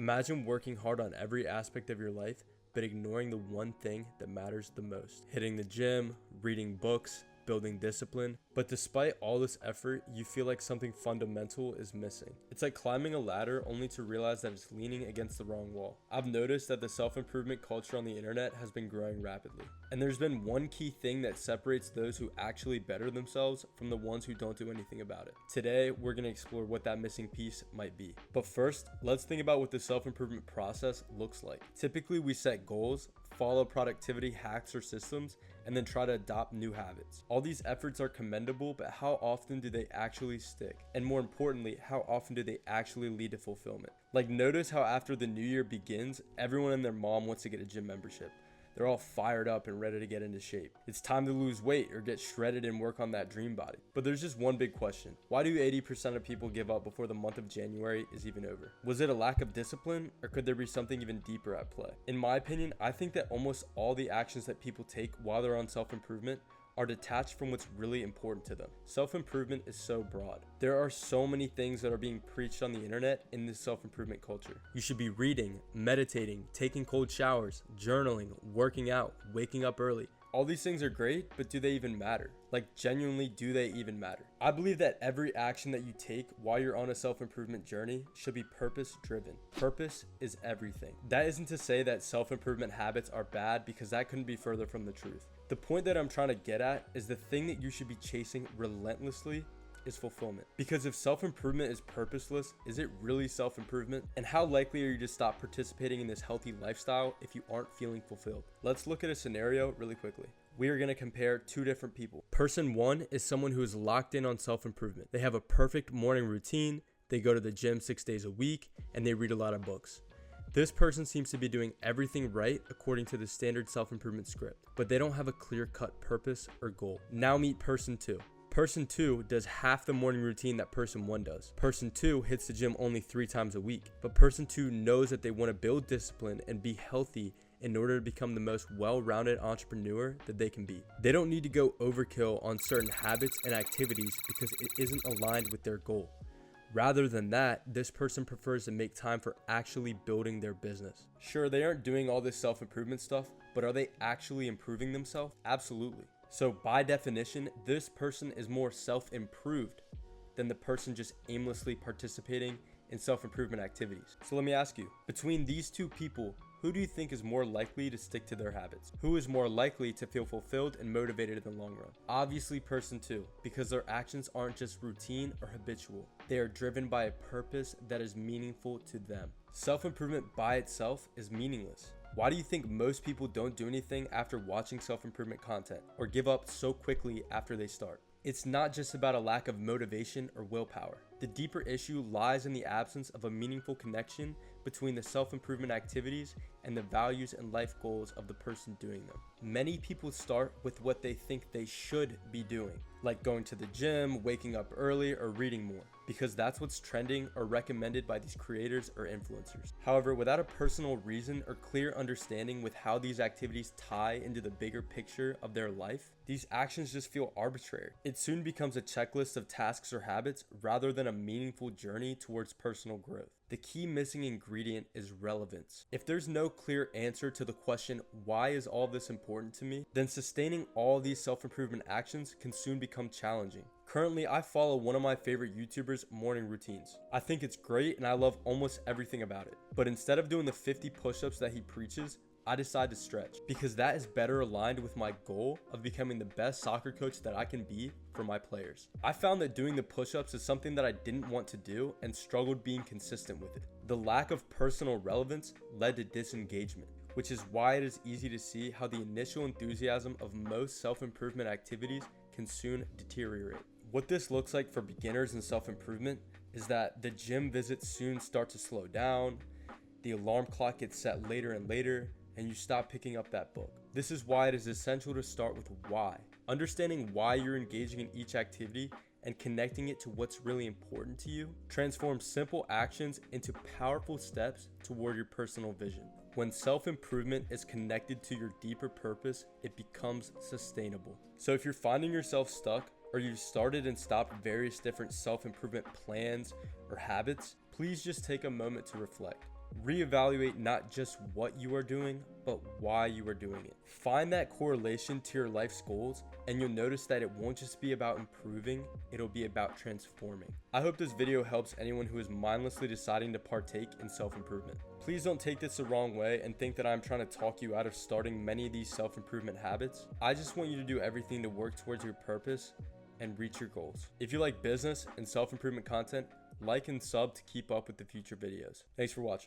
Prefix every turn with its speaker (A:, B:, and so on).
A: Imagine working hard on every aspect of your life, but ignoring the one thing that matters the most. Hitting the gym, reading books, building discipline. But despite all this effort, you feel like something fundamental is missing. It's like climbing a ladder only to realize that it's leaning against the wrong wall. I've noticed that the self-improvement culture on the internet has been growing rapidly. And there's been one key thing that separates those who actually better themselves from the ones who don't do anything about it. Today, we're going to explore what that missing piece might be. But first, let's think about what the self-improvement process looks like. Typically, we set goals, follow productivity hacks or systems, and then try to adopt new habits. All these efforts are commendable, but how often do they actually stick? And more importantly, how often do they actually lead to fulfillment? Like, notice how after the new year begins, everyone and their mom wants to get a gym membership. They're all fired up and ready to get into shape. It's time to lose weight or get shredded and work on that dream body. But there's just one big question. Why do 80% of people give up before the month of January is even over? Was it a lack of discipline, or could there be something even deeper at play? In my opinion, I think that almost all the actions that people take while they're on self-improvement are detached from what's really important to them. Self-improvement is so broad. There are so many things that are being preached on the internet in this self-improvement culture. You should be reading, meditating, taking cold showers, journaling, working out, waking up early. All these things are great, but do they even matter? Like, genuinely, do they even matter? I believe that every action that you take while you're on a self-improvement journey should be purpose-driven. Purpose is everything. That isn't to say that self-improvement habits are bad, because that couldn't be further from the truth. The point that I'm trying to get at is the thing that you should be chasing relentlessly is fulfillment. Because if self-improvement is purposeless, is it really self-improvement? And how likely are you to stop participating in this healthy lifestyle if you aren't feeling fulfilled? Let's look at a scenario really quickly. We are going to compare two different people. Person one is someone who is locked in on self-improvement. They have a perfect morning routine, they go to the gym 6 days a week, and they read a lot of books. This person seems to be doing everything right according to the standard self-improvement script, but they don't have a clear-cut purpose or goal. Now meet person two. Person 2 does half the morning routine that person 1 does. Person 2 hits the gym only 3 times a week, but person 2 knows that they want to build discipline and be healthy in order to become the most well-rounded entrepreneur that they can be. They don't need to go overkill on certain habits and activities because it isn't aligned with their goal. Rather than that, this person prefers to make time for actually building their business. Sure, they aren't doing all this self-improvement stuff, but are they actually improving themselves? Absolutely. So by definition, this person is more self-improved than the person just aimlessly participating in self-improvement activities. So let me ask you, between these two people, who do you think is more likely to stick to their habits? Who is more likely to feel fulfilled and motivated in the long run? Obviously person 2, because their actions aren't just routine or habitual. They are driven by a purpose that is meaningful to them. Self-improvement by itself is meaningless. Why do you think most people don't do anything after watching self-improvement content, or give up so quickly after they start? It's not just about a lack of motivation or willpower. The deeper issue lies in the absence of a meaningful connection between the self-improvement activities and the values and life goals of the person doing them. Many people start with what they think they should be doing, like going to the gym, waking up early, or reading more, because that's what's trending or recommended by these creators or influencers. However, without a personal reason or clear understanding with how these activities tie into the bigger picture of their life, these actions just feel arbitrary. It soon becomes a checklist of tasks or habits rather than a meaningful journey towards personal growth. The key missing ingredient is relevance. If there's no clear answer to the question, why is all this important to me? Then sustaining all these self-improvement actions can soon become challenging. Currently, I follow one of my favorite YouTubers' morning routines. I think it's great and I love almost everything about it. But instead of doing the 50 push-ups that he preaches, I decide to stretch because that is better aligned with my goal of becoming the best soccer coach that I can be for my players. I found that doing the push-ups is something that I didn't want to do and struggled being consistent with it. The lack of personal relevance led to disengagement, which is why it is easy to see how the initial enthusiasm of most self-improvement activities can soon deteriorate. What this looks like for beginners in self-improvement is that the gym visits soon start to slow down, the alarm clock gets set later and later, and you stop picking up that book. This is why it is essential to start with why. Understanding why you're engaging in each activity and connecting it to what's really important to you transforms simple actions into powerful steps toward your personal vision. When self-improvement is connected to your deeper purpose, it becomes sustainable. So if you're finding yourself stuck, or you've started and stopped various different self-improvement plans or habits, please just take a moment to reflect. Reevaluate not just what you are doing, but why you are doing it. Find that correlation to your life's goals, and you'll notice that it won't just be about improving, it'll be about transforming. I hope this video helps anyone who is mindlessly deciding to partake in self-improvement. Please don't take this the wrong way and think that I'm trying to talk you out of starting many of these self-improvement habits. I just want you to do everything to work towards your purpose and reach your goals. If you like business and self-improvement content, like and sub to keep up with the future videos. Thanks for watching.